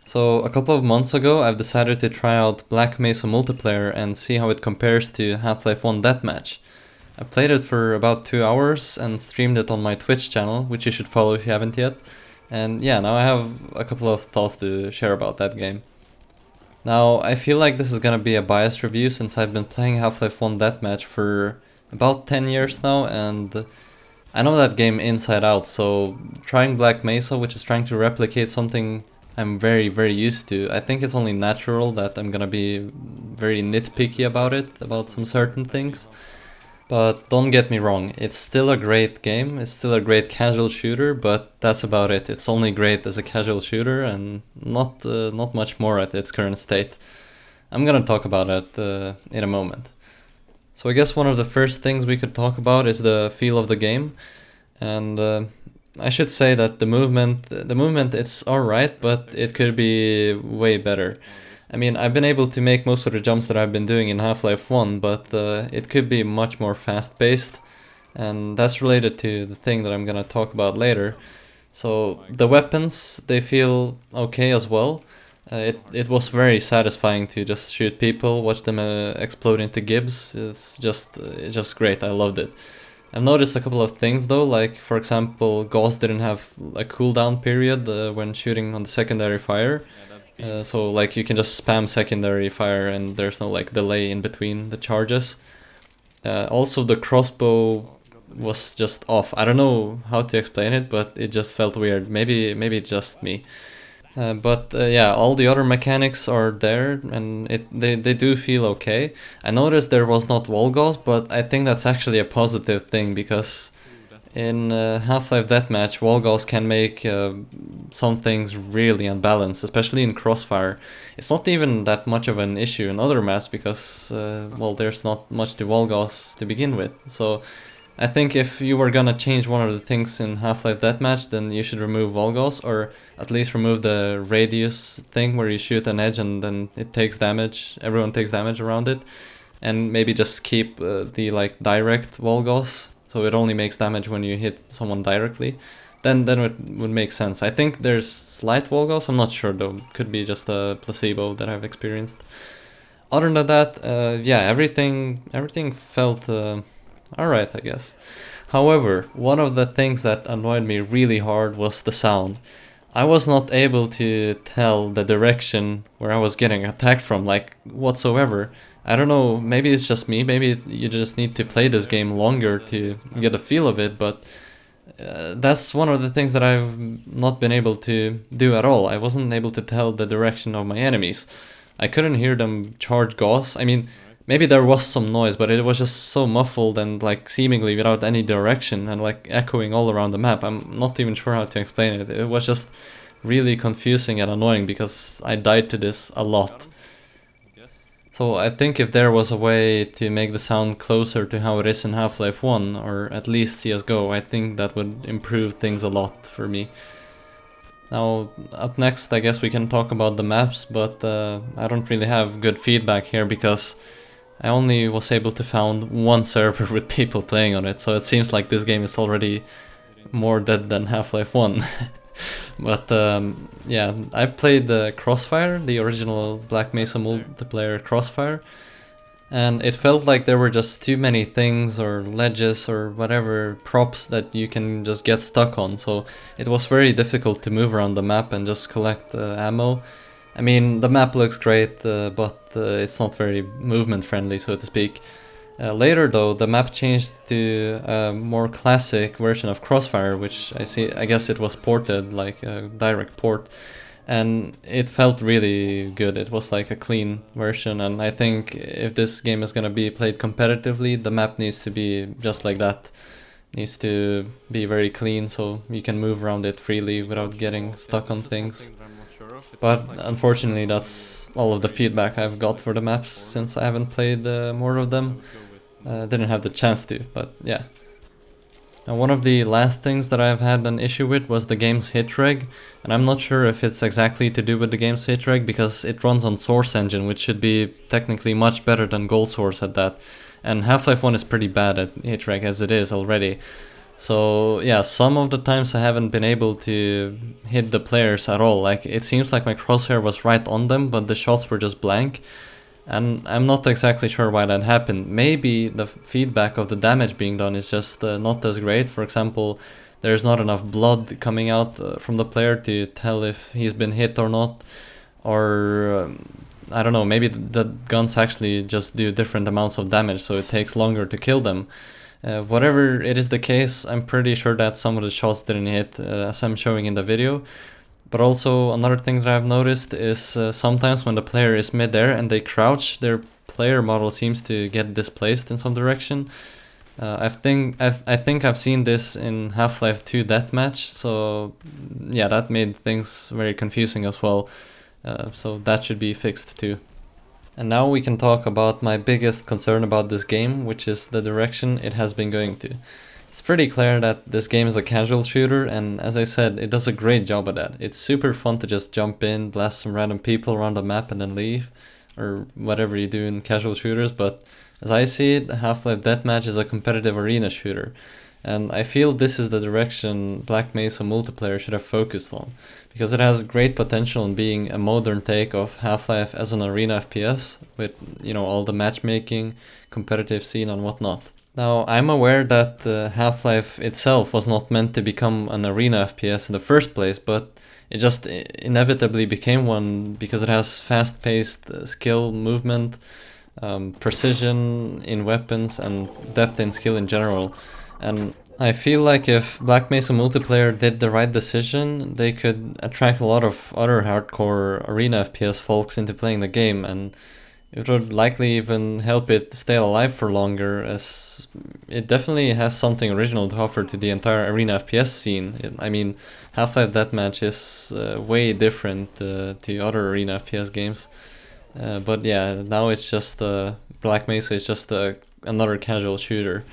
So a couple of months ago, I've decided to try out Black Mesa Multiplayer and see how it compares to Half-Life 1 Deathmatch. I played it for about 2 hours and streamed it on my Twitch channel, which you should follow if you haven't yet. And yeah, now I have a couple of thoughts to share about that game. Now, I feel like this is gonna be a biased review since I've been playing Half-Life 1 Deathmatch for about 10 years now, and I know that game inside out, so trying Black Mesa, which is trying to replicate something I'm very used to, I think it's only natural that I'm gonna be very nitpicky about it, about some certain things. But don't get me wrong, it's still a great game, it's still a great casual shooter, but that's about it. It's only great as a casual shooter and not much more at its current state. I'm gonna talk about it in a moment. So I guess one of the first things we could talk about is the feel of the game, and I should say that the movement it's alright, but it could be way better. I mean, I've been able to make most of the jumps that I've been doing in Half-Life 1, but it could be much more fast-paced, and that's related to the thing that I'm gonna talk about later. So the weapons, they feel okay as well. It was very satisfying to just shoot people, watch them explode into gibs. It's just great. I loved it. I've noticed a couple of things though, like for example, Gauss didn't have a cooldown period when shooting on the secondary fire. So like you can just spam secondary fire and there's no like delay in between the charges. Also the crossbow was just off. I don't know how to explain it, but it just felt weird. Maybe it's just me. But yeah, all the other mechanics are there, and they do feel okay. I noticed there was not wall gauze, but I think that's actually a positive thing because in Half-Life Deathmatch, wall gauze can make some things really unbalanced, especially in Crossfire. It's not even that much of an issue in other maps because, well, there's not much to wall gauze to begin with. So I think if you were gonna change one of the things in Half-Life Deathmatch, then you should remove Volgos, or at least remove the radius thing where you shoot an edge and then it takes damage, everyone takes damage around it, and maybe just keep the like direct Volgos, so it only makes damage when you hit someone directly. Then it would make sense. I think there's slight Volgos, I'm not sure though, could be just a placebo that I've experienced. Other than that, yeah, everything felt alright, I guess. However, one of the things that annoyed me really hard was the sound. I was not able to tell the direction where I was getting attacked from, like, whatsoever. I don't know, maybe it's just me, maybe you just need to play this game longer to get a feel of it, but that's one of the things that I've not been able to do at all. I wasn't able to tell the direction of my enemies. I couldn't hear them charge Gauss. I mean, maybe there was some noise, but it was just so muffled and like seemingly without any direction and like echoing all around the map. I'm not even sure how to explain it. It was just really confusing and annoying because I died to this a lot. So I think if there was a way to make the sound closer to how it is in Half-Life 1, or at least CSGO, I think that would improve things a lot for me. Now, up next, I guess we can talk about the maps, but I don't really have good feedback here because I only was able to found one server with people playing on it, so it seems like this game is already more dead than Half-Life 1. But yeah, I've played the Crossfire, the original Black Mesa Multiplayer Crossfire, and it felt like there were just too many things or ledges or whatever props that you can just get stuck on, so it was very difficult to move around the map and just collect ammo. I mean, the map looks great, but it's not very movement friendly, so to speak. Later though, the map changed to a more classic version of Crossfire, which I guess it was ported, like a direct port, and it felt really good. It was like a clean version, and I think if this game is gonna be played competitively, the map needs to be just like that. It needs to be very clean so you can move around it freely without getting stuck on things. But unfortunately that's all of the feedback I've got for the maps since I haven't played more of them. Didn't have the chance to, but yeah. Now, one of the last things that I've had an issue with was the game's hitreg, and I'm not sure if it's exactly to do with the game's hitreg because it runs on Source Engine, which should be technically much better than Gold Source at that. And Half-Life 1 is pretty bad at hitreg as it is already. So yeah, some of the times I haven't been able to hit the players at all. Like it seems like my crosshair was right on them, but the shots were just blank. And I'm not exactly sure why that happened. Maybe the feedback of the damage being done is just not as great. For example, there's not enough blood coming out from the player to tell if he's been hit or not. Or I don't know, maybe the guns actually just do different amounts of damage, so it takes longer to kill them. Whatever it is the case, I'm pretty sure that some of the shots didn't hit, as I'm showing in the video. But also another thing that I've noticed is sometimes when the player is mid-air and they crouch, their player model seems to get displaced in some direction. I think I've seen this in Half-Life 2 Deathmatch, so yeah, that made things very confusing as well. So that should be fixed too. And now we can talk about my biggest concern about this game, which is the direction it has been going to. It's pretty clear that this game is a casual shooter, and as I said, it does a great job at that. It's super fun to just jump in, blast some random people around the map and then leave, or whatever you do in casual shooters, but as I see it, Half-Life Deathmatch is a competitive arena shooter. And I feel this is the direction Black Mesa Multiplayer should have focused on, because it has great potential in being a modern take of Half-Life as an arena FPS, with, you know, all the matchmaking, competitive scene and whatnot. Now, I'm aware that Half-Life itself was not meant to become an arena FPS in the first place, but it just inevitably became one because it has fast-paced skill movement, precision in weapons, and depth in skill in general. And I feel like if Black Mesa Multiplayer did the right decision, they could attract a lot of other hardcore arena FPS folks into playing the game, and it would likely even help it stay alive for longer, as it definitely has something original to offer to the entire arena FPS scene. I mean, Half-Life Deathmatch is way different to other arena FPS games. But yeah, now it's just Black Mesa is just another casual shooter.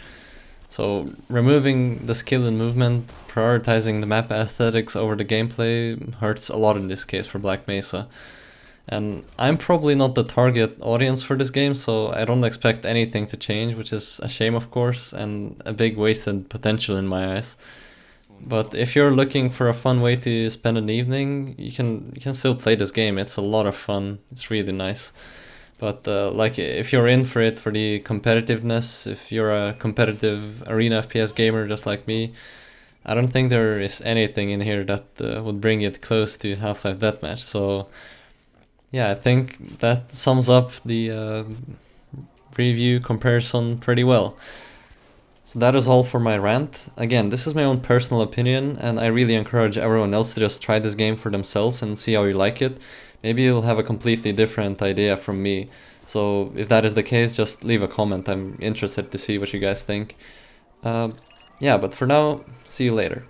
So removing the skill and movement, prioritizing the map aesthetics over the gameplay hurts a lot in this case for Black Mesa. And I'm probably not the target audience for this game, so I don't expect anything to change, which is a shame of course, and a big wasted potential in my eyes. But if you're looking for a fun way to spend an evening, you can still play this game. It's a lot of fun. It's really nice. But like if you're in for it for the competitiveness, if you're a competitive arena FPS gamer just like me, I don't think there is anything in here that would bring it close to Half-Life Deathmatch. So yeah, I think that sums up the review comparison pretty well. So that is all for my rant. Again, this is my own personal opinion, and I really encourage everyone else to just try this game for themselves and see how you like it. Maybe you'll have a completely different idea from me. So if that is the case, just leave a comment. I'm interested to see what you guys think. Yeah, but for now, see you later.